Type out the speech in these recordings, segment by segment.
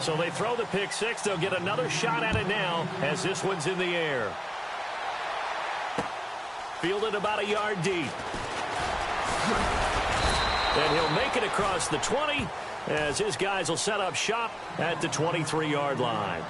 So they throw the pick six. They'll get another shot at it now as this one's in the air. Fielded about a yard deep. And he'll make it across the 20 as his guys will set up shop at the 23-yard line.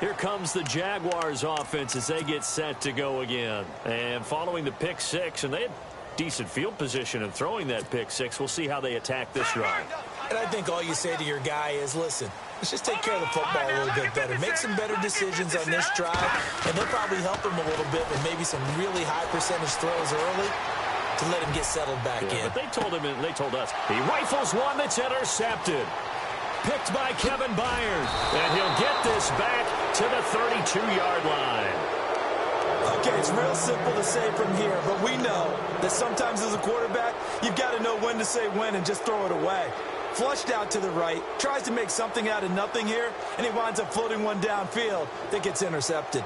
Here comes the Jaguars offense as they get set to go again. And following the pick six, and they had decent field position in throwing that pick six. We'll see how they attack this drive. And I think all you say to your guy is, listen, let's just take care of the football a little bit better. Make some better decisions on this drive, and they'll probably help him a little bit with maybe some really high percentage throws early to let him get settled back in. But they told him, and they told us, he rifles one that's intercepted. Picked by Kevin Byard, and he'll get this back to the 32-yard line. Okay, it's real simple to say from here, but we know that sometimes as a quarterback, you've got to know when to say when and just throw it away. Flushed out to the right, tries to make something out of nothing here, and he winds up floating one downfield that gets intercepted.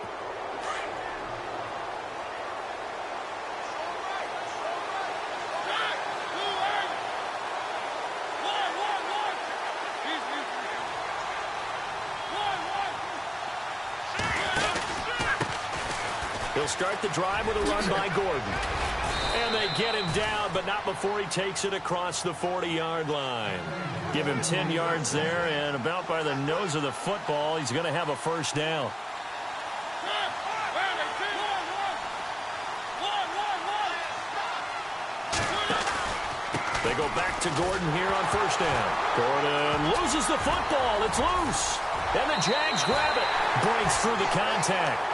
He'll start the drive with a run by Gordon. And they get him down, but not before he takes it across the 40-yard line. Give him 10 yards there, and about by the nose of the football, he's going to have a first down. They go back to Gordon here on first down. Gordon loses the football. It's loose. And the Jags grab it. Breaks through the contact.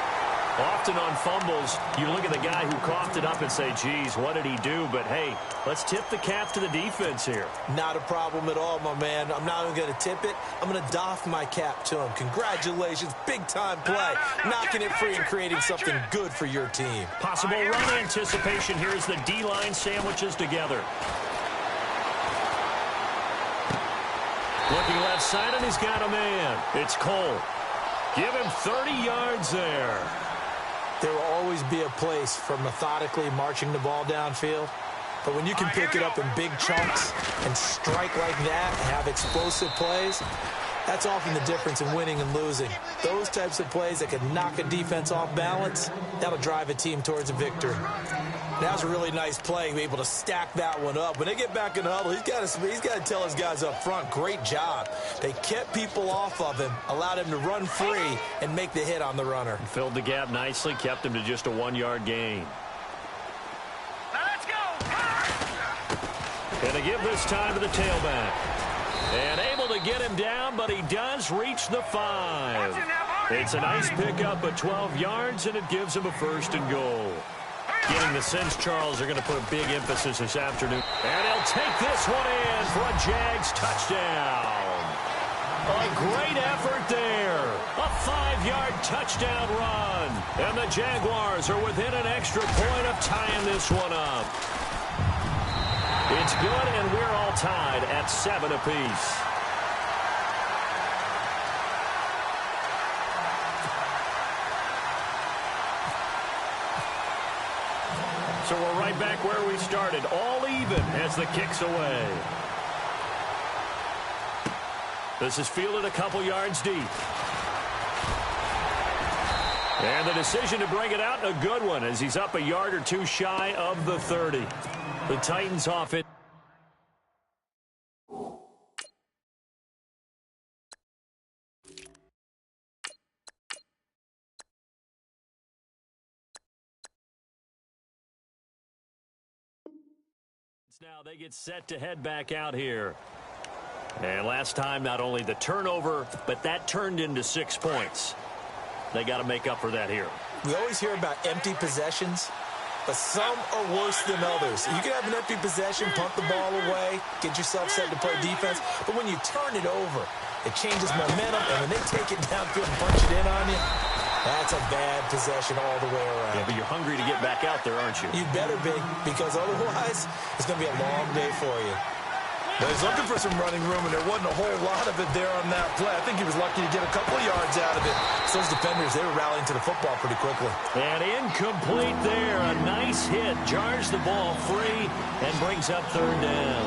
Often on fumbles, you look at the guy who coughed it up and say, geez, what did he do? But, hey, let's tip the cap to the defense here. Not a problem at all, my man. I'm not even going to tip it. I'm going to doff my cap to him. Congratulations. Big-time play. Knocking it free and creating something good for your team. Possible run anticipation here as the D-line sandwiches together. Looking left side, and he's got a man. It's Cole. Give him 30 yards there. There will always be a place for methodically marching the ball downfield. But when you can pick it up in big chunks and strike like that and have explosive plays, that's often the difference in winning and losing. Those types of plays that can knock a defense off balance, that'll drive a team towards a victory. That was a really nice play, be able to stack that one up. When they get back in the huddle, he's got to tell his guys up front, great job. They kept people off of him, allowed him to run free and make the hit on the runner. Filled the gap nicely, kept him to just a 1-yard gain. Let's go! And they give this time to the tailback. And able to get him down, but he does reach the 5. It's a nice pickup of 12 yards, and it gives him a first and goal. Getting the sense Charles are going to put a big emphasis this afternoon. And he'll take this one in for a Jags touchdown. A great effort there. A 5-yard touchdown run. And the Jaguars are within an extra point of tying this one up. It's good, and we're all tied at 7 apiece. So we're right back where we started, all even as the kick's away. This is fielded a couple yards deep. And the decision to bring it out, a good one, as he's up a yard or two shy of the 30. The Titans off it. Now they get set to head back out here. And last time, not only the turnover, but that turned into 6 points. They got to make up for that here. We always hear about empty possessions, but some are worse than others. You can have an empty possession, punt the ball away, get yourself set to play defense, but when you turn it over, it changes momentum, and when they take it downfield and punch it in on you, that's a bad possession all the way around. Yeah, but you're hungry to get back out there, aren't you? You better be, because otherwise, it's going to be a long day for you. Well, he's looking for some running room, and there wasn't a whole lot of it there on that play. I think he was lucky to get a couple of yards out of it. So those defenders, they were rallying to the football pretty quickly. And incomplete there. A nice hit. Jars the ball free and brings up third down.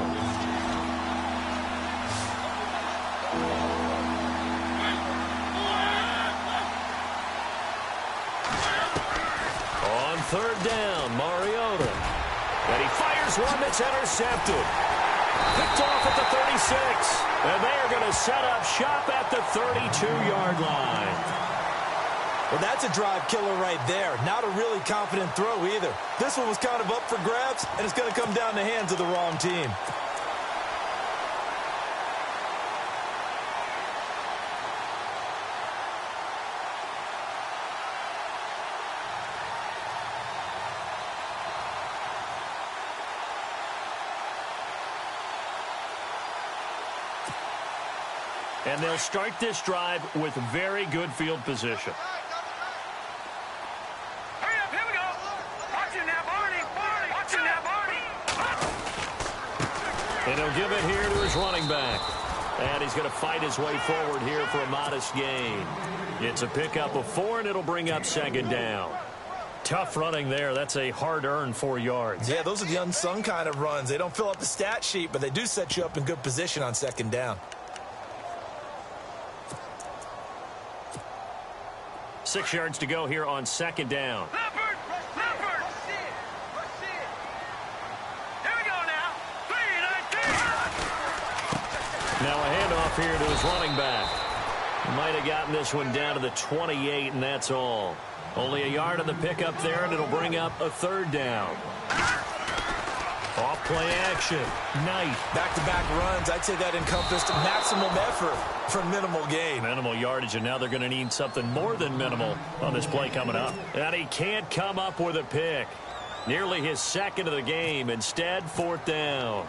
third down, Mariota. And he fires one that's intercepted. Picked off at the 36. And they are going to set up shop at the 32-yard line. Well, that's a drive killer right there. Not a really confident throw either. This one was kind of up for grabs, and it's going to come down the hands of the wrong team. And they'll start this drive with very good field position. Hurry up, here we go. Watch it now, Barney. Watch it now, Barney. And he'll give it here to his running back. And he's going to fight his way forward here for a modest gain. It's a pickup of 4, and it'll bring up second down. Tough running there. That's a hard-earned 4 yards. Yeah, those are the unsung kind of runs. They don't fill up the stat sheet, but they do set you up in good position on second down. 6 yards to go here on second down. Leopard. Here we go now. 3-19. Now a handoff here to his running back. Might have gotten this one down to the 28, and that's all. Only a yard on the pickup there, and it'll bring up a third down. Off play action. Knight. Back-to-back runs, I'd say that encompassed maximum effort for minimal gain. Minimal yardage, and now they're going to need something more than minimal on this play coming up. And he can't come up with a pick. Nearly his second of the game. Instead, fourth down.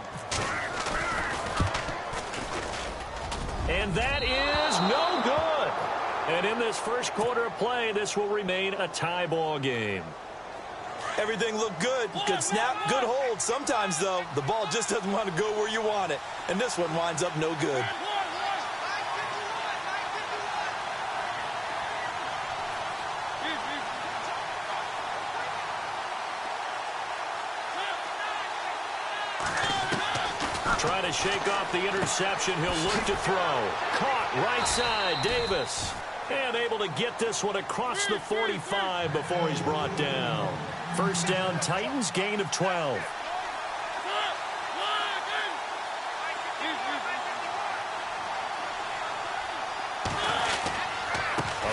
And that is no good. And in this first quarter of play, this will remain a tie ball game. Everything looked good. Good snap, good hold. Sometimes, though, the ball just doesn't want to go where you want it. And this one winds up no good. Trying to shake off the interception. He'll look to throw. Caught right side, Davis. And able to get this one across the 45 before he's brought down. First down, Titans, gain of 12. A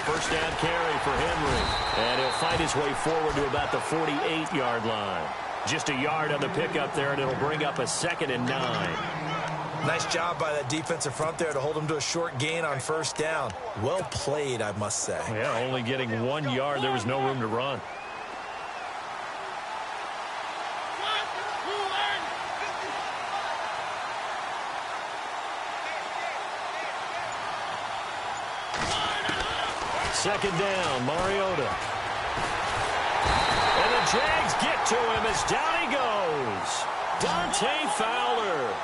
first down carry for Henry. And he'll fight his way forward to about the 48-yard line. Just a yard on the pickup there, and it'll bring up a 2nd and 9. Nice job by that defensive front there to hold him to a short gain on first down. Well played, I must say. Yeah, only getting 1 yard. There was no room to run. Second down, Mariota. And the Jags get to him as down he goes. Dante Fowler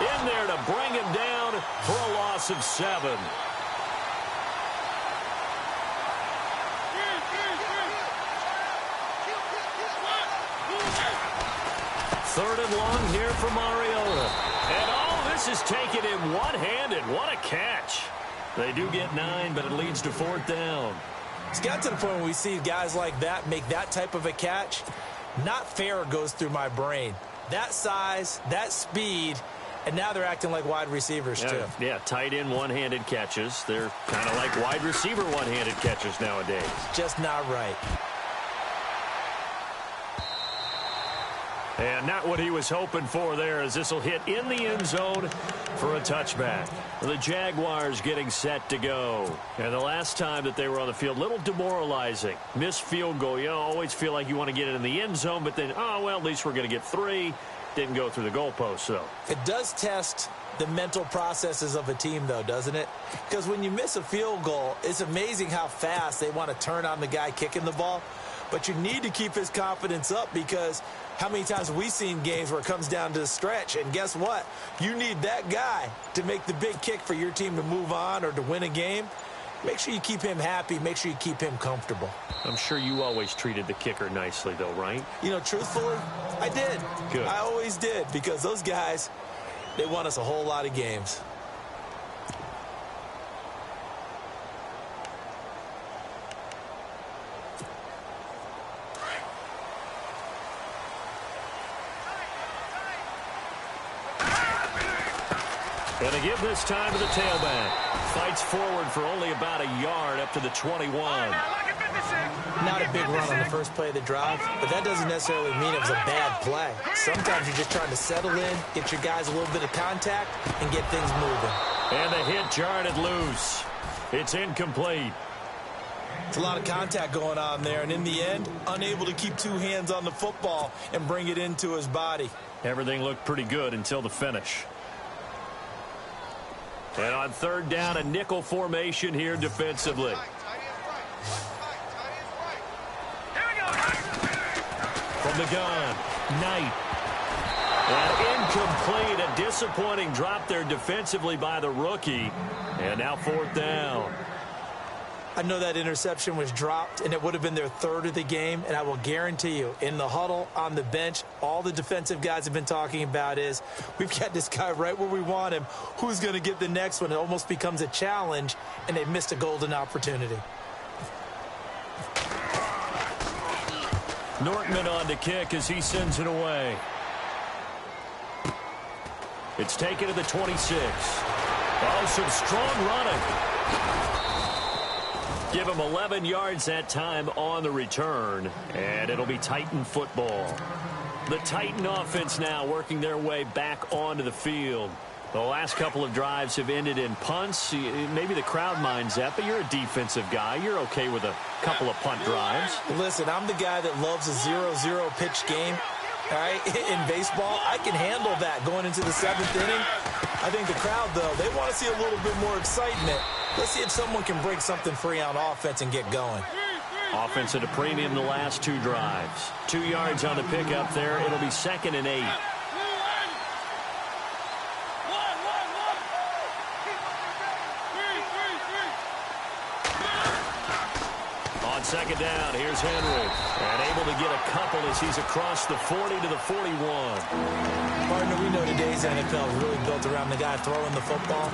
in there to bring him down for a loss of 7. Third and long here for Mariota. And all this is taken in one-handed. What a catch. They do get 9, but it leads to fourth down. It's got to the point where we see guys like that make that type of a catch. Not fair goes through my brain. That size, that speed, and now they're acting like wide receivers too. Yeah, tight end one-handed catches. They're kind of like wide receiver one-handed catches nowadays. Just not right. And not what he was hoping for there, as this will hit in the end zone for a touchback. The Jaguars getting set to go. And the last time that they were on the field, a little demoralizing. Missed field goal. You always feel like you want to get it in the end zone, but then, oh, well, at least we're going to get 3. Didn't go through the goalpost, though. It does test the mental processes of a team, though, doesn't it? Because when you miss a field goal, it's amazing how fast they want to turn on the guy kicking the ball. But you need to keep his confidence up, because how many times have we seen games where it comes down to the stretch? And guess what? You need that guy to make the big kick for your team to move on or to win a game. Make sure you keep him happy. Make sure you keep him comfortable. I'm sure you always treated the kicker nicely, though, right? You know, truthfully, I did. Good. I always did, because those guys, they won us a whole lot of games. Going to give this time to the tailback. Fights forward for only about a yard up to the 21. Not a big run on the first play of the drive, but that doesn't necessarily mean it was a bad play. Sometimes you're just trying to settle in, get your guys a little bit of contact, and get things moving. And the hit jarred it loose. It's incomplete. It's a lot of contact going on there, and in the end, unable to keep two hands on the football and bring it into his body. Everything looked pretty good until the finish. And on third down, a nickel formation here defensively. From the gun, Knight. And incomplete, a disappointing drop there defensively by the rookie. And now fourth down. I know that interception was dropped, and it would have been their third of the game, and I will guarantee you, in the huddle, on the bench, all the defensive guys have been talking about is, we've got this guy right where we want him. Who's going to get the next one? It almost becomes a challenge, and they missed a golden opportunity. Nortman on to kick as he sends it away. It's taken to the 26. Oh, some strong running. Give him 11 yards that time on the return, and it'll be Titan football. The Titan offense now working their way back onto the field. The last couple of drives have ended in punts. Maybe the crowd minds that, but you're a defensive guy. You're okay with a couple of punt drives. Listen, I'm the guy that loves a 0-0 pitch game. All right, in baseball, I can handle that going into the seventh inning. I think the crowd, though, they want to see a little bit more excitement. Let's see if someone can break something free on offense and get going. Offense at a premium the last two drives. 2 yards on the pickup there. It'll be 2nd and 8. On second down, here's Henry. And able to get a couple as he's across the 40 to the 41. Partner, we know today's NFL is really built around the guy throwing the football.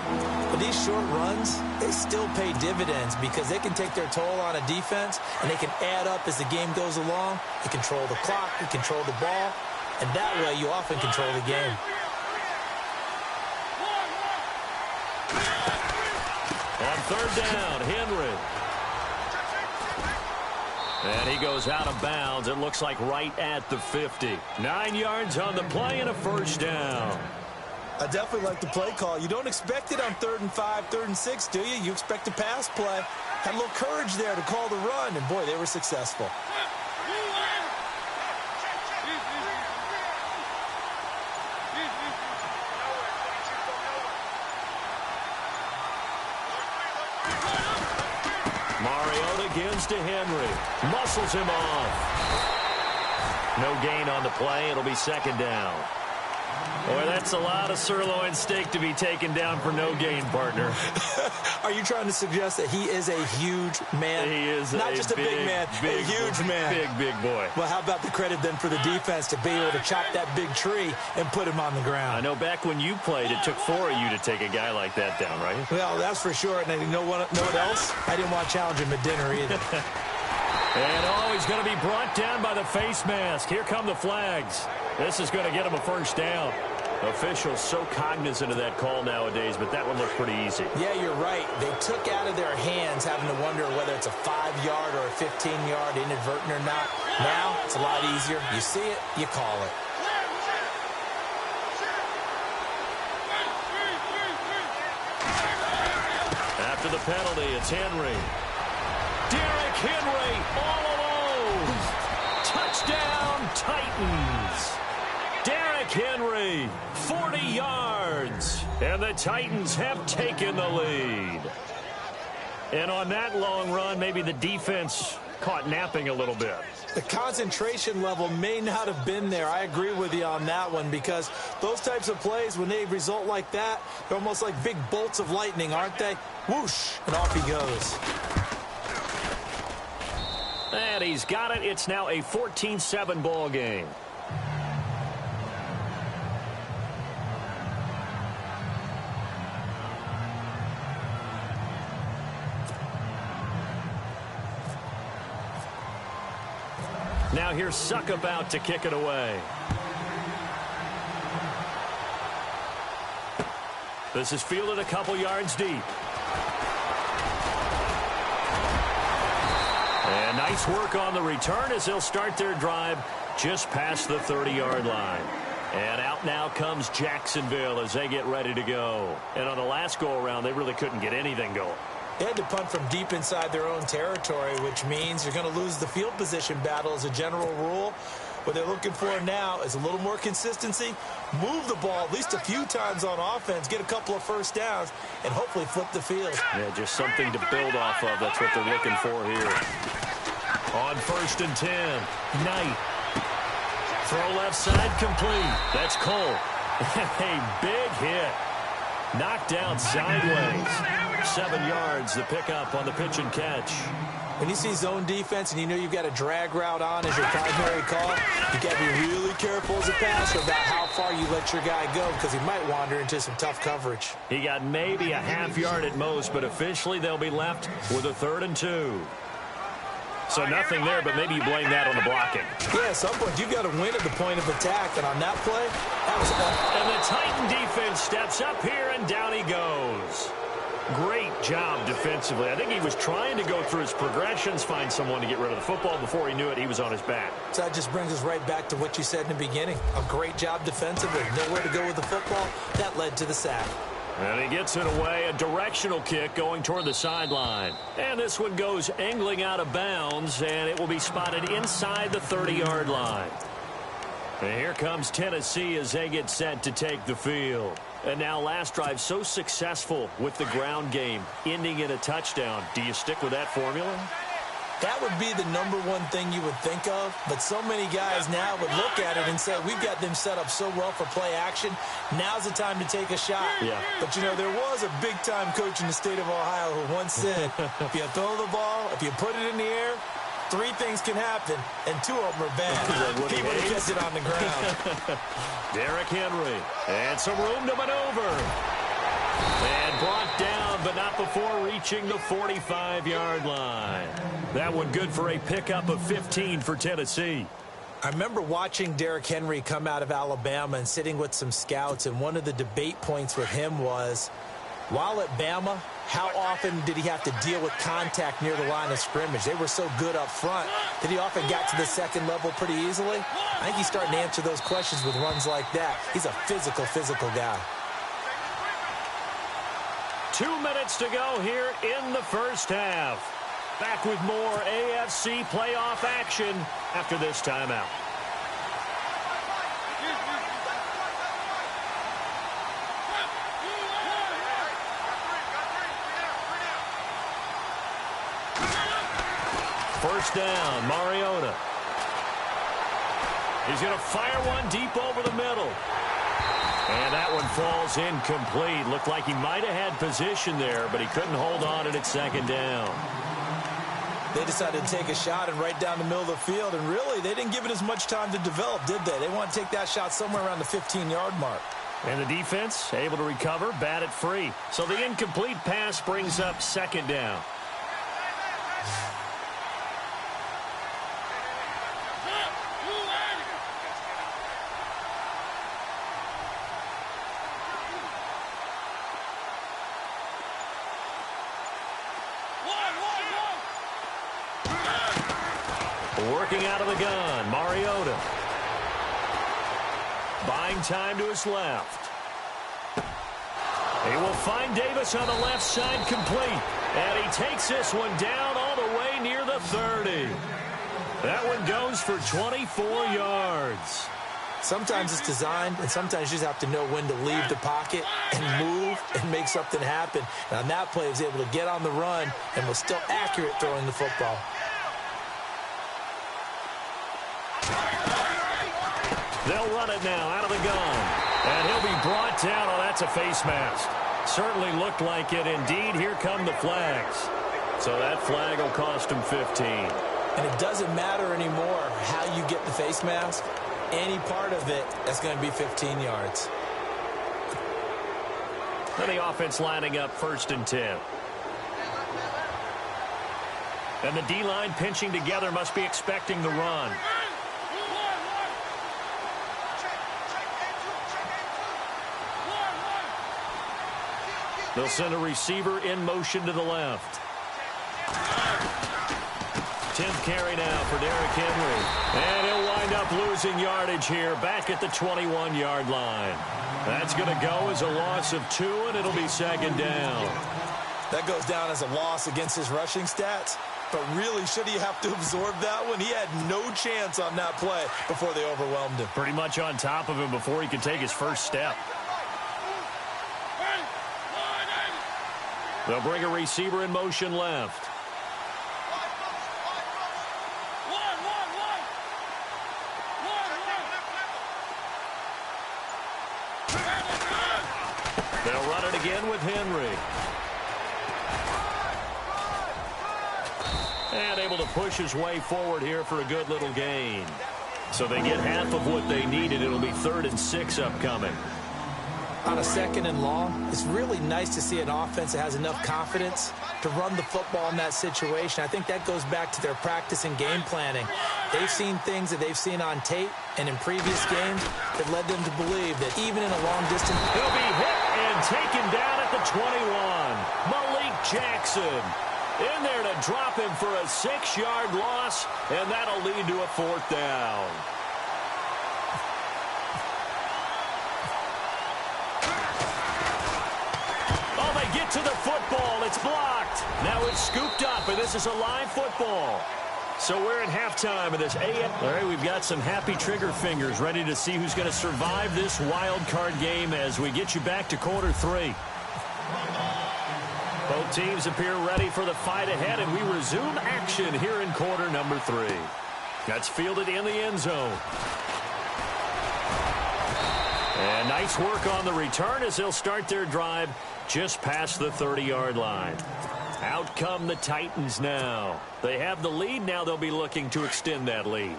But these short runs, they still pay dividends because they can take their toll on a defense and they can add up as the game goes along. You control the clock, you control the ball, and that way you often control the game. On third down, Henry. And he goes out of bounds. It looks like right at the 50. 9 yards on the play and a first down. I definitely like the play call. You don't expect it on 3rd and 5, 3rd and 6, do you? You expect a pass play. Had a little courage there to call the run, and boy, they were successful. Begins to Henry. Muscles him off. No gain on the play. It'll be 2nd down. Boy, that's a lot of sirloin steak to be taken down for no gain, partner. Are you trying to suggest that he is a huge man? He is not just a big man, a huge man. Big boy. Well, how about the credit then for the defense to be able to chop that big tree and put him on the ground? I know back when you played, it took 4 of you to take a guy like that down, right? Well, that's for sure. And you know what else? I didn't want to challenge him at dinner either. And he's going to be brought down by the face mask. Here come the flags. This is going to get him a first down. Officials so cognizant of that call nowadays, but that one looked pretty easy. Yeah, you're right. They took out of their hands having to wonder whether it's a 5-yard or a 15-yard inadvertent or not. Now, it's a lot easier. You see it, you call it. After the penalty, it's Henry. Derrick Henry all alone. Touchdown, Titans. Derrick Henry, 40 yards. And the Titans have taken the lead. And on that long run, maybe the defense caught napping a little bit. The concentration level may not have been there. I agree with you on that one because those types of plays, when they result like that, they're almost like big bolts of lightning, aren't they? Whoosh, and off he goes. And he's got it. It's now a 14-7 ball game. Now here's Suckup out to kick it away. This is fielded a couple yards deep. And nice work on the return as they'll start their drive just past the 30-yard line. And out now comes Jacksonville as they get ready to go. And on the last go-around, they really couldn't get anything going. They had to punt from deep inside their own territory, which means you're going to lose the field position battle as a general rule. What they're looking for now is a little more consistency, move the ball at least a few times on offense, get a couple of first downs, and hopefully flip the field. Yeah, just something to build off of. That's what they're looking for here. On 1st and 10, Knight. Throw left side complete. That's Cole. A big hit. Knocked down sideways. 7 yards, the pickup on the pitch and catch. When you see zone defense and you know you've got a drag route on as your primary call, you got to be really careful as a passer about how far you let your guy go because he might wander into some tough coverage. He got maybe a half yard at most, but officially they'll be left with a 3rd and 2. So nothing there, but maybe you blame that on the blocking. Yeah, at some point you've got to win at the point of attack, and on that play, that was and the Titan defense steps up here, and down he goes. Great job defensively. I think he was trying to go through his progressions, find someone to get rid of the football. Before he knew it, he was on his back. So that just brings us right back to what you said in the beginning. A great job defensively. Nowhere to go with the football. That led to the sack. And he gets it away. A directional kick going toward the sideline. And this one goes angling out of bounds, and it will be spotted inside the 30-yard line. And here comes Tennessee as they get set to take the field. And now last drive so successful with the ground game, ending in a touchdown. Do you stick with that formula? That would be the #1 thing you would think of, but so many guys now would look at it and say, we've got them set up so well for play action. Now's the time to take a shot. Yeah. But, you know, there was a big-time coach in the state of Ohio who once said, if you throw the ball, if you put it in the air, 3 things can happen, and 2 of them are bad. He would have kept it on the ground. Derrick Henry, and some room to maneuver. And brought down, but not before reaching the 45-yard line. That one good for a pickup of 15 for Tennessee. I remember watching Derrick Henry come out of Alabama and sitting with some scouts, and one of the debate points with him was, while at Bama, how often did he have to deal with contact near the line of scrimmage? They were so good up front that he often got to the second level pretty easily. I think he's starting to answer those questions with runs like that. He's a physical guy. 2 minutes to go here in the first half. Back with more AFC playoff action after this timeout. First down, Mariota. He's going to fire one deep over the middle. And that one falls incomplete. Looked like he might have had position there, but he couldn't hold on and it's 2nd down. They decided to take a shot and right down the middle of the field, and really, they didn't give it as much time to develop, did they? They want to take that shot somewhere around the 15-yard mark. And the defense able to recover, bat it free. So the incomplete pass brings up 2nd down. Working out of the gun, Mariota. Buying time to his left. He will find Davis on the left side complete. And he takes this one down all the way near the 30. That one goes for 24 yards. Sometimes it's designed, and sometimes you just have to know when to leave the pocket and move and make something happen. And on that play, he was able to get on the run and was still accurate throwing the football. They'll run it now out of the gun. And he'll be brought down. Oh, that's a face mask. Certainly looked like it. Indeed, here come the flags. So that flag will cost him 15. And it doesn't matter anymore how you get the face mask. Any part of it, that's going to be 15 yards. And the offense lining up 1st and 10. And the D-line pinching together, must be expecting the run. They'll send a receiver in motion to the left. 10th carry now for Derrick Henry. And he'll wind up losing yardage here back at the 21-yard line. That's going to go as a loss of 2, and it'll be second down. That goes down as a loss against his rushing stats. But really, should he have to absorb that one? He had no chance on that play before they overwhelmed him. Pretty much on top of him before he could take his first step. They'll bring a receiver in motion left. They'll run it again with Henry. And able to push his way forward here for a good little gain. So they get half of what they needed. It'll be 3rd and 6 upcoming. On a 2nd and long, it's really nice to see an offense that has enough confidence to run the football in that situation. I think that goes back to their practice and game planning. They've seen things that they've seen on tape and in previous games that led them to believe that even in a long distance... He'll be hit and taken down at the 21. Malik Jackson in there to drop him for a 6-yard loss, and that'll lead to a 4th down. Oh, they get to the football. It's blocked. Now it's scooped up, and this is a live football. So we're at halftime of this AM. All right, we've got some happy trigger fingers ready to see who's going to survive this wild card game as we get you back to quarter 3. Both teams appear ready for the fight ahead, and we resume action here in quarter number 3. That's fielded in the end zone. And nice work on the return as they'll start their drive just past the 30-yard line. Out come the Titans now. They have the lead. Now they'll be looking to extend that lead.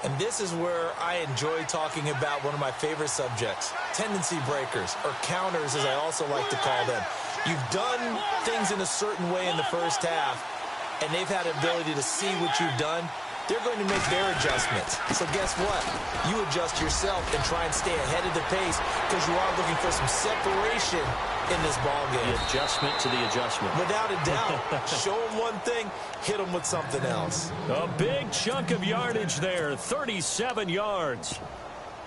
And this is where I enjoy talking about one of my favorite subjects, tendency breakers, or counters as I also like to call them. You've done things in a certain way in the first half, and they've had the ability to see what you've done. They're going to make their adjustments. So guess what? You adjust yourself and try and stay ahead of the pace because you are looking for some separation in this ball game. The adjustment to the adjustment. Without a doubt. Show them one thing, hit them with something else. A big chunk of yardage there, 37 yards.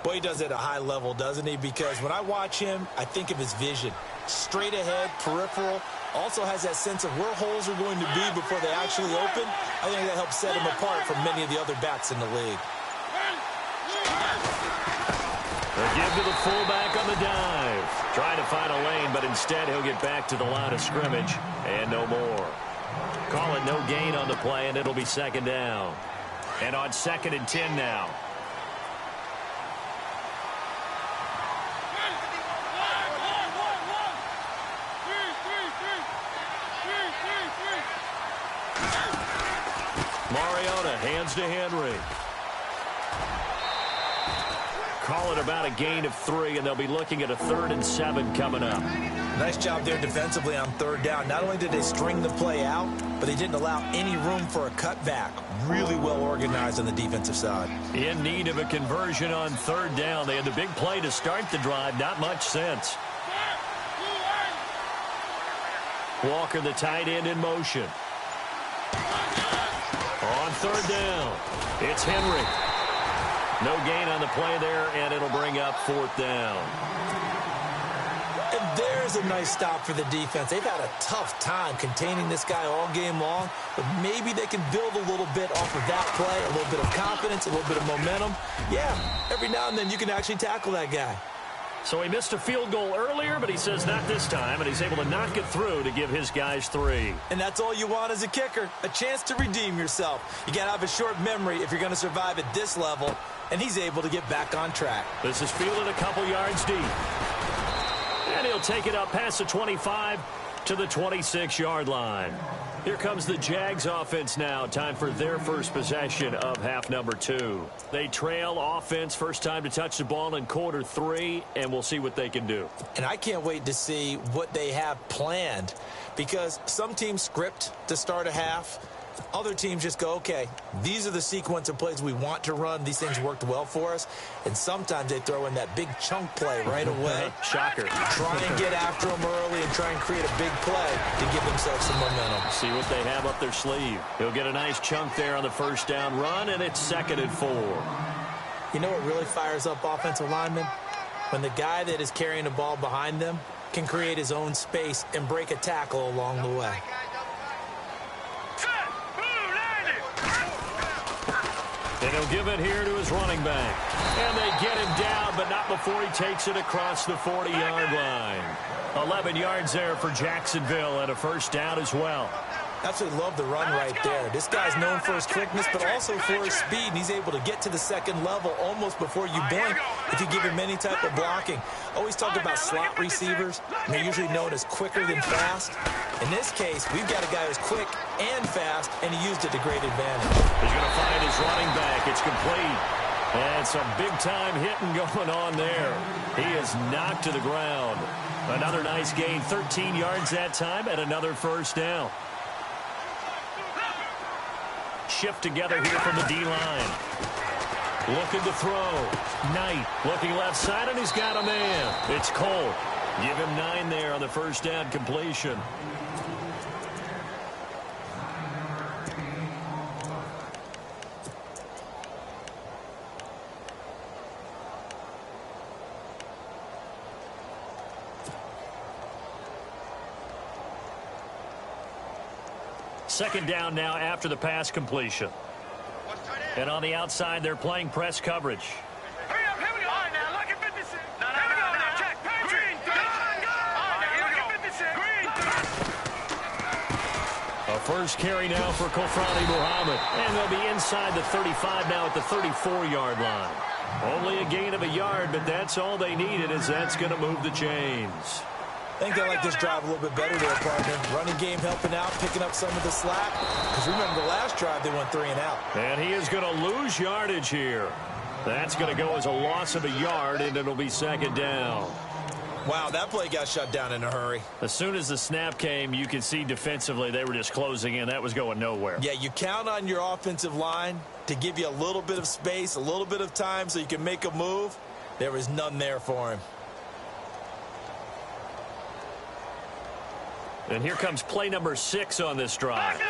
Boy, he does it at a high level, doesn't he? Because when I watch him, I think of his vision. Straight ahead, peripheral. Also has that sense of where holes are going to be before they actually open. I think that helps set him apart from many of the other backs in the league. They give to the fullback on the dive. Trying to find a lane, but instead he'll get back to the line of scrimmage. And no more. Call it no gain on the play, and it'll be second down. And on 2nd and 10 now. Mariota hands to Henry. Call it about a gain of 3, and they'll be looking at a 3rd and 7 coming up. Nice job there defensively on 3rd down. Not only did they string the play out, but they didn't allow any room for a cutback. Really well organized on the defensive side. In need of a conversion on 3rd down. They had the big play to start the drive. Not much sense. Walker, the tight end, in motion. On 3rd down, it's Henry. No gain on the play there, and it'll bring up 4th down. And there's a nice stop for the defense. They've had a tough time containing this guy all game long, but maybe they can build a little bit off of that play, a little bit of confidence, a little bit of momentum. Yeah, every now and then you can actually tackle that guy. So he missed a field goal earlier, but he says not this time, and he's able to knock it through to give his guys 3. And that's all you want as a kicker, a chance to redeem yourself. You got to have a short memory if you're going to survive at this level, and he's able to get back on track. This is fielded a couple yards deep. And he'll take it up past the 25 to the 26-yard line. Here comes the Jags offense now. Time for their first possession of half number 2. They trail offense, first time to touch the ball in quarter 3, and we'll see what they can do. And I can't wait to see what they have planned, because some teams script to start a half, Other teams just go, okay, these are the sequence of plays we want to run. These things worked well for us. And sometimes they throw in that big chunk play right away. Shocker. Try and get after them early and try and create a big play to give themselves some momentum. See what they have up their sleeve. He'll get a nice chunk there on the first down run, and it's 2nd and 4. You know what really fires up offensive linemen? When the guy that is carrying the ball behind them can create his own space and break a tackle along the way. And he'll give it here to his running back. And they get him down, but not before he takes it across the 40-yard line. 11 yards there for Jacksonville and a first down as well. Absolutely love the run right there. This guy's known for his quickness, but also for his speed. And he's able to get to the second level almost before you blink if you give him any type of blocking. Always talk about slot receivers, and they're usually known as quicker than fast. In this case, we've got a guy who's quick and fast, and he used it to great advantage. He's going to find his running back. It's complete. And some big-time hitting going on there. He is knocked to the ground. Another nice gain, 13 yards that time, and another first down. Shift together here from the D-line. Looking to throw. Knight looking left side, and he's got a man. It's Cole. Give him 9 there on the first down completion. Second down now after the pass completion. And on the outside, they're playing press coverage. Hurry up, here we go. All right, now, look at 56. No, here we go now. Check. Green. Go. All right, here we go. 56. Green. A first carry now for Kofrani Muhammad. And they'll be inside the 35 now at the 34-yard line. Only a gain of a yard, but that's all they needed, as that's going to move the chains. I think they like this drive a little bit better there, partner. Running game helping out, picking up some of the slack. Because remember, the last drive, they went 3 and out. And he is going to lose yardage here. That's going to go as a loss of a yard, and it'll be second down. Wow, that play got shut down in a hurry. As soon as the snap came, you could see defensively they were just closing in. That was going nowhere. Yeah, you count on your offensive line to give you a little bit of space, a little bit of time so you can make a move. There was none there for him. And here comes play number 6 on this drive.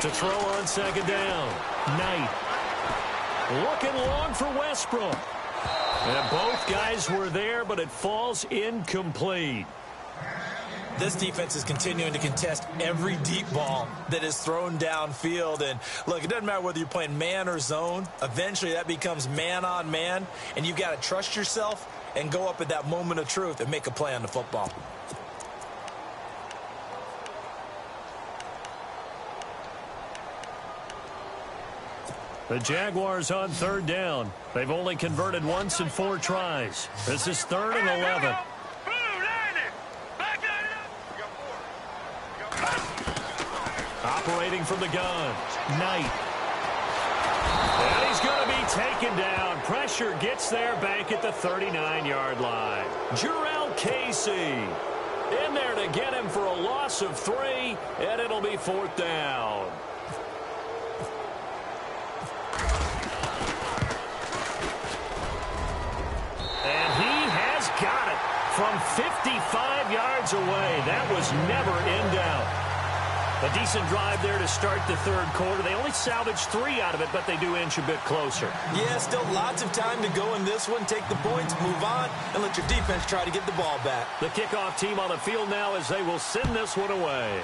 To throw on second down. Knight. Looking long for Westbrook. And both guys were there, but it falls incomplete. This defense is continuing to contest every deep ball that is thrown downfield. And, look, it doesn't matter whether you're playing man or zone. Eventually, that becomes man-on-man, and you've got to trust yourself and go up at that moment of truth and make a play on the football. The Jaguars on third down. They've only converted once in 4 tries. This is 3rd and 11. Operating from the gun. Knight. And he's going to be taken down. Pressure gets there back at the 39-yard line. Jarrell Casey in there to get him for a loss of 3, and it'll be 4th down. And he has got it from 55 yards away. That was never in doubt. A decent drive there to start the third quarter. They only salvaged 3 out of it, but they do inch a bit closer. Yeah, still lots of time to go in this one. Take the points, move on, and let your defense try to get the ball back. The kickoff team on the field now as they will send this one away.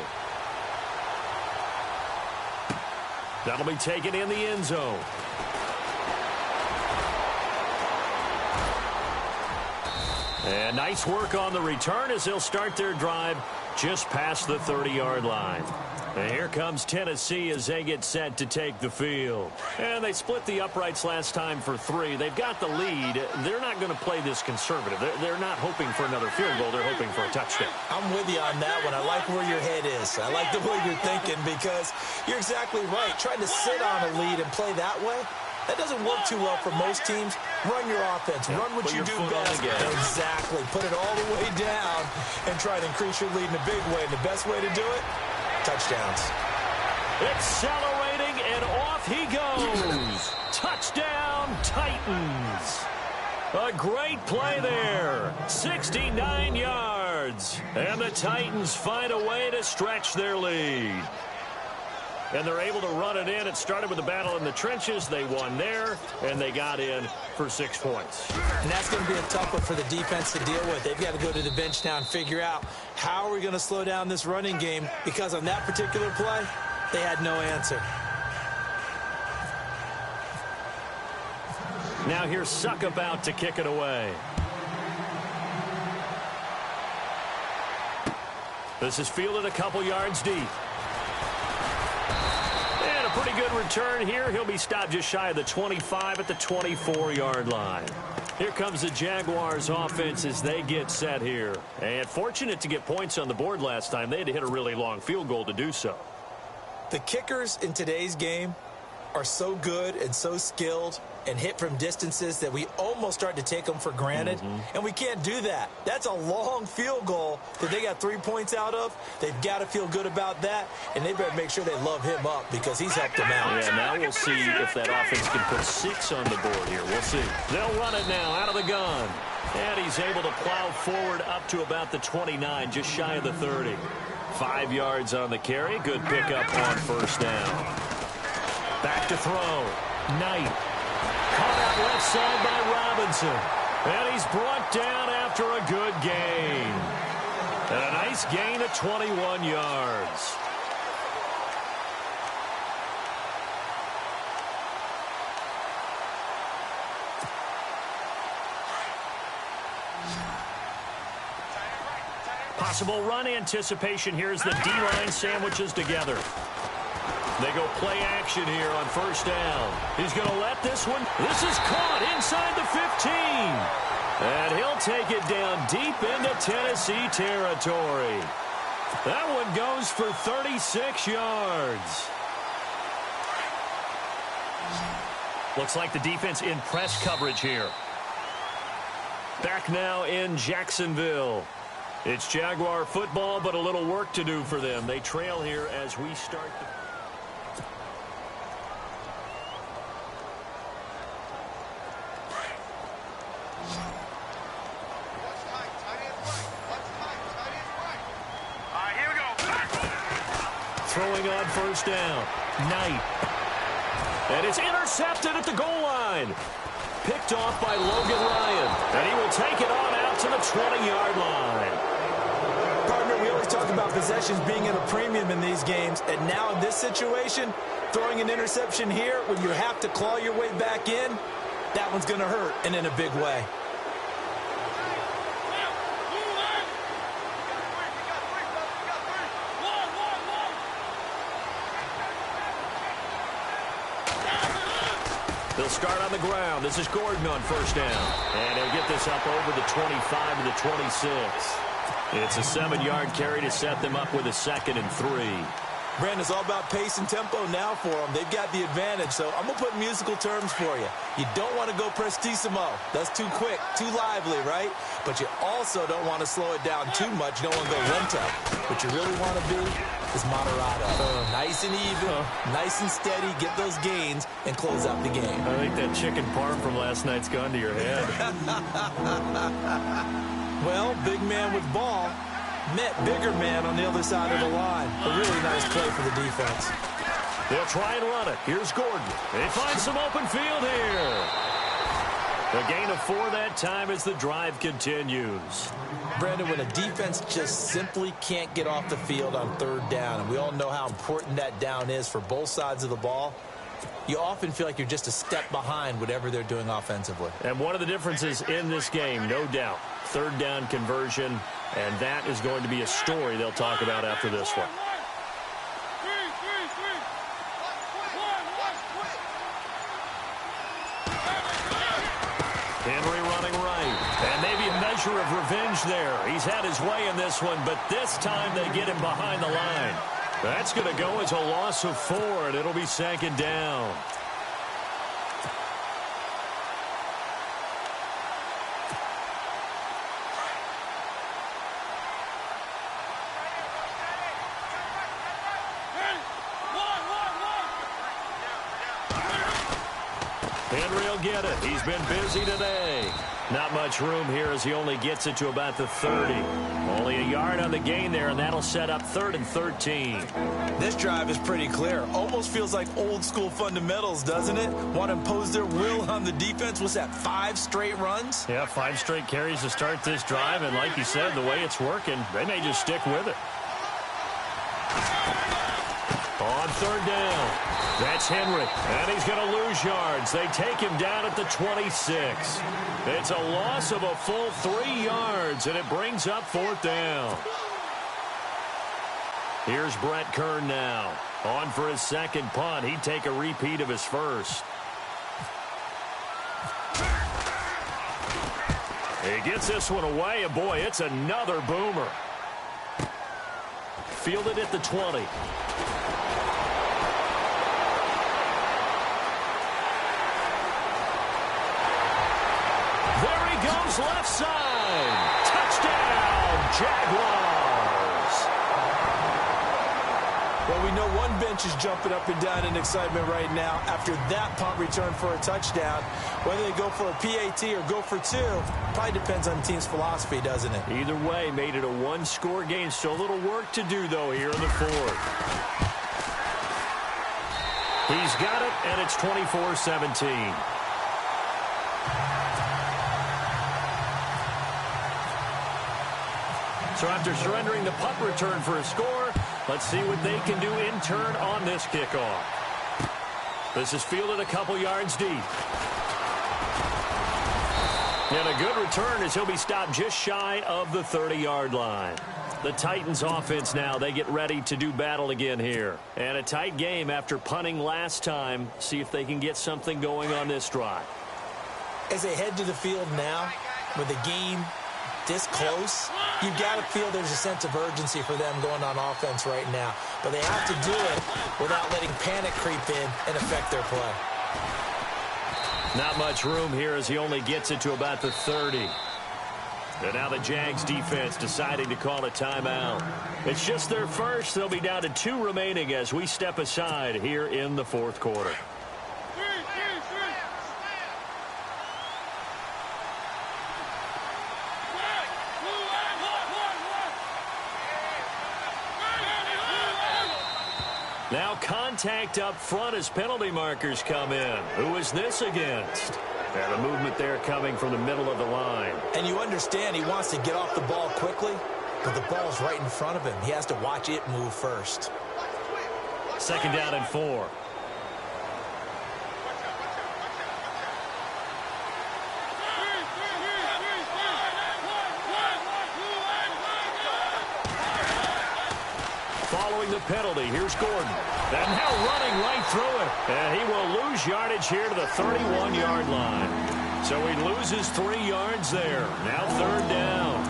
That'll be taken in the end zone. And nice work on the return as they'll start their drive just past the 30-yard line. And here comes Tennessee as they get set to take the field. And they split the uprights last time for 3. They've got the lead. They're not going to play this conservative. They're not hoping for another field goal. They're hoping for a touchdown. I'm with you on that one. I like where your head is. I like the way you're thinking because you're exactly right. Trying to sit on a lead and play that way, that doesn't work too well for most teams. Run your offense. Run what you do best. Exactly. Exactly. Put it all the way down and try to increase your lead in a big way. And the best way to do it, touchdowns. Accelerating, and off he goes. Touchdown, Titans. A great play there. 69 yards. And the Titans find a way to stretch their lead. And they're able to run it in. It started with a battle in the trenches. They won there, and they got in for 6 points. And that's going to be a tough one for the defense to deal with. They've got to go to the bench now and figure out how are we going to slow down this running game, because on that particular play, they had no answer. Now here's Suckup out to kick it away. This is fielded a couple yards deep. And a pretty good return here. He'll be stopped just shy of the 25 at the 24-yard line. Here comes the Jaguars offense as they get set here. And fortunate to get points on the board last time. They had to hit a really long field goal to do so. The kickers in today's game are so good and so skilled and hit from distances that we almost start to take them for granted. And we can't do that. That's a long field goal that they got 3 points out of. They've got to feel good about that, and they better make sure they love him up because he's helped them out. Yeah, now we'll see if that offense can put 6 on the board here. We'll see. They'll run it now out of the gun. And he's able to plow forward up to about the 29, just shy of the 30. 5 yards on the carry. Good pickup on first down. Back to throw. Knight. Caught out left side by Robinson. And he's brought down after a good gain. And a nice gain of 21 yards. Possible run anticipation here as the D-line sandwiches together. They go play action here on first down. He's going to let this one. This is caught inside the 15. And he'll take it down deep into Tennessee territory. That one goes for 36 yards. Looks like the defense in press coverage here. Back now in Jacksonville. It's Jaguar football, but a little work to do for them. They trail here as we start. Throwing on first down. Knight. And it's intercepted at the goal line. Picked off by Logan Ryan. And he will take it on out to the 20-yard line. Partner, we always talk about possessions being at a premium in these games. And now in this situation, throwing an interception here when you have to claw your way back in, that one's going to hurt, and in a big way. They'll start on the ground. This is Gordon on first down. And he'll get this up over the 25 to the 26. It's a 7-yard carry to set them up with a 2nd and 3. Brandon, it's all about pace and tempo now for them. They've got the advantage, so I'm going to put musical terms for you. You don't want to go prestissimo. That's too quick, too lively, right? But you also don't want to slow it down too much. You don't want to go lento. What you really want to be is moderato. Nice and even, nice and steady, get those gains, and close out the game. I think that chicken parm from last night's gone to your head. Well, big man with ball met bigger man on the other side of the line. A really nice play for the defense. They'll try and run it. Here's Gordon. They find some open field here. A gain of 4 that time as the drive continues. Brandon, when a defense just simply can't get off the field on 3rd down, and we all know how important that down is for both sides of the ball, you often feel like you're just a step behind whatever they're doing offensively. And one of the differences in this game, no doubt, 3rd down conversion, and that is going to be a story they'll talk about after this one. Henry running right. And maybe a measure of revenge there. He's had his way in this one, but this time they get him behind the line. That's going to go as a loss of 4, and it'll be 2nd down. Henry will get it. He's been busy today. Not much room here as he only gets it to about the 30. Only a yard on the gain there, and that'll set up 3rd and 13. This drive is pretty clear. Almost feels like old school fundamentals, doesn't it? Want to impose their will on the defense. What's that, 5 straight runs? Yeah, 5 straight carries to start this drive, and like you said, the way it's working, they may just stick with it. On 3rd down, that's Henry, and he's going to lose yards. They take him down at the 26. It's a loss of a full 3 yards, and it brings up 4th down. Here's Brett Kern now. On for his second punt. He'd take a repeat of his first. He gets this one away, and boy, it's another boomer. Fielded at the 20. Goes left side. Touchdown, Jaguars. Well, we know one bench is jumping up and down in excitement right now after that punt return for a touchdown. Whether they go for a PAT or go for 2 probably depends on the team's philosophy, doesn't it? Either way, made it a 1-score game. Still a little work to do, though, here in the 4th. He's got it, and it's 24-17. So after surrendering the punt return for a score, let's see what they can do in turn on this kickoff. This is fielded a couple yards deep. And a good return as he'll be stopped just shy of the 30-yard line. The Titans offense now, they get ready to do battle again here. And a tight game after punting last time. See if they can get something going on this drive. As they head to the field now, with the game this close, you've got to feel there's a sense of urgency for them going on offense right now. But they have to do it without letting panic creep in and affect their play. Not much room here as he only gets it to about the 30. And now the Jags defense deciding to call a timeout. It's just their first. They'll be down to 2 remaining as we step aside here in the 4th quarter. Now contact up front as penalty markers come in. Who is this against? And a movement there coming from the middle of the line. And you understand he wants to get off the ball quickly, but the ball's right in front of him. He has to watch it move first. 2nd down and 4. Following the penalty, here's Gordon. And now running right through it. And he will lose yardage here to the 31-yard line. So he loses 3 yards there. Now 3rd down.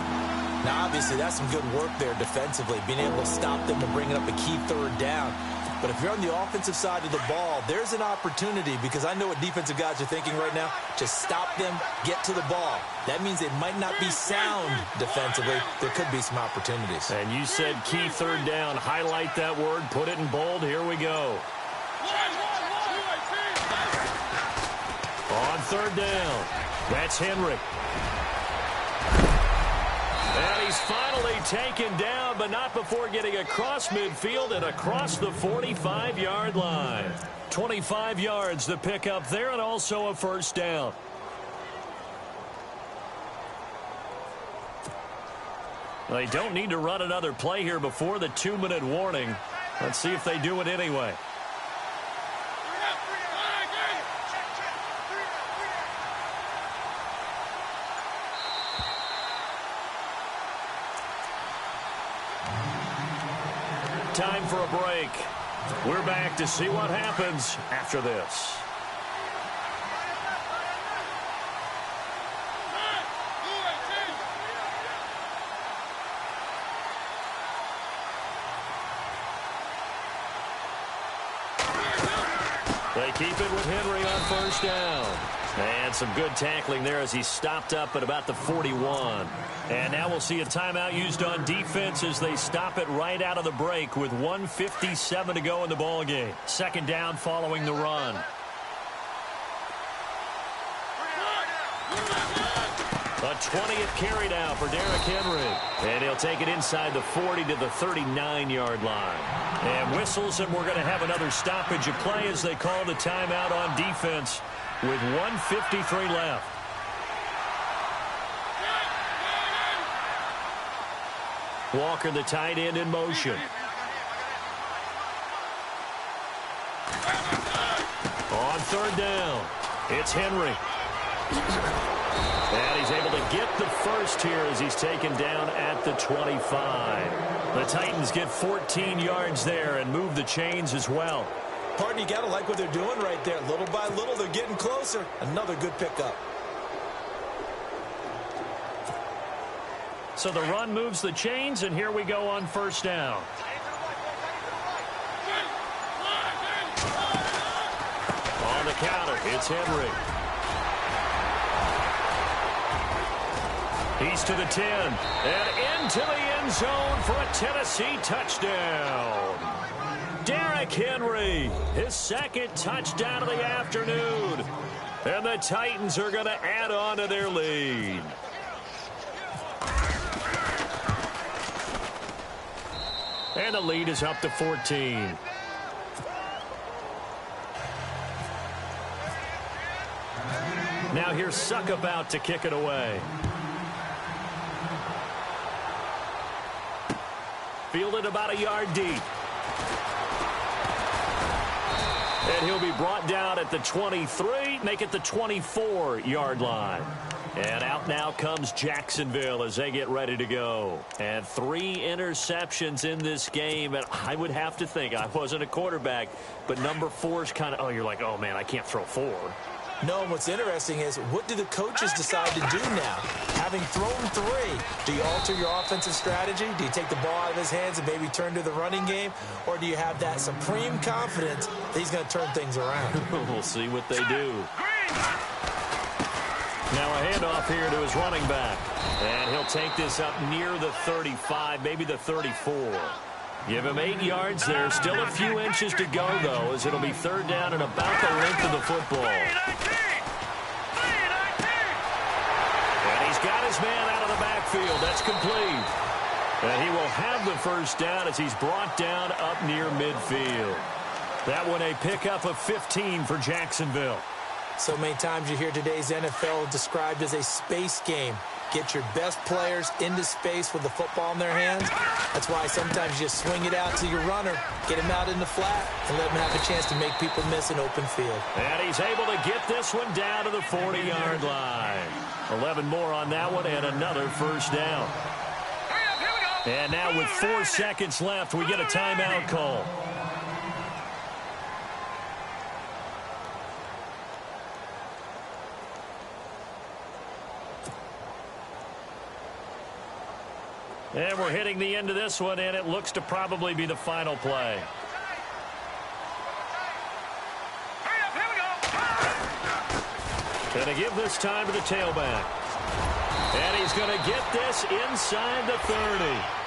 Now, obviously, that's some good work there defensively, being able to stop them and bring up a key 3rd down. But if you're on the offensive side of the ball, there's an opportunity, because I know what defensive guys are thinking right now. Just stop them, get to the ball. That means they might not be sound defensively. There could be some opportunities. And you said key 3rd down. Highlight that word. Put it in bold. Here we go. On 3rd down, that's Henry. And he's finally taken down, but not before getting across midfield and across the 45-yard line. 25 yards the pickup there, and also a 1st down. They don't need to run another play here before the 2-minute warning. Let's see if they do it anyway. Time for a break. We're back to see what happens after this. They keep it with Henry on 1st down. And some good tackling there as he stopped up at about the 41. And now we'll see a timeout used on defense as they stop it right out of the break with 1:57 to go in the ballgame. 2nd down following the run. 20th carry now for Derrick Henry. And he'll take it inside the 40 to the 39-yard line. And whistles, and we're going to have another stoppage of play as they call the timeout on defense with 1:53 left. Walker, the tight end, in motion. On third down, it's Henry. And he's able to get the first here as he's taken down at the 25. The Titans get 14 yards there and move the chains as well. Pardon, you got to like what they're doing right there. Little by little, they're getting closer. Another good pickup. So the run moves the chains, and here we go on first down. On the counter, it's Henry. He's to the 10, and into the end zone for a Tennessee touchdown. Derrick Henry, his second touchdown of the afternoon. And the Titans are going to add on to their lead. And the lead is up to 14. Now here's Suckabout to kick it away. Fielded about a yard deep. And he'll be brought down at the 23, make it the 24-yard line. And out now comes Jacksonville as they get ready to go. And 3 interceptions in this game. And I would have to think, I wasn't a quarterback, but number 4 is kind of, oh, you're like, oh, man, I can't throw 4. No, what's interesting is, what do the coaches decide to do now? Having thrown 3, do you alter your offensive strategy? Do you take the ball out of his hands and maybe turn to the running game? Or do you have that supreme confidence that he's going to turn things around? We'll see what they do. Now a handoff here to his running back. And he'll take this up near the 35, maybe the 34. Give him 8 yards there. Still a few inches to go, though, as it'll be third down and about the length of the football. And he's got his man out of the backfield. That's complete. And he will have the first down as he's brought down up near midfield. That one a pickup of 15 for Jacksonville. So many times you hear today's NFL described as a space game. Get your best players into space with the football in their hands. That's why sometimes you just swing it out to your runner, get him out in the flat, and let him have a chance to make people miss an open field. And he's able to get this one down to the 40-yard line. 11 more on that one and another first down. And now with 4 seconds left, we get a timeout call. And we're hitting the end of this one, and it looks to probably be the final play. Going to give this time to the tailback. And he's going to get this inside the 30.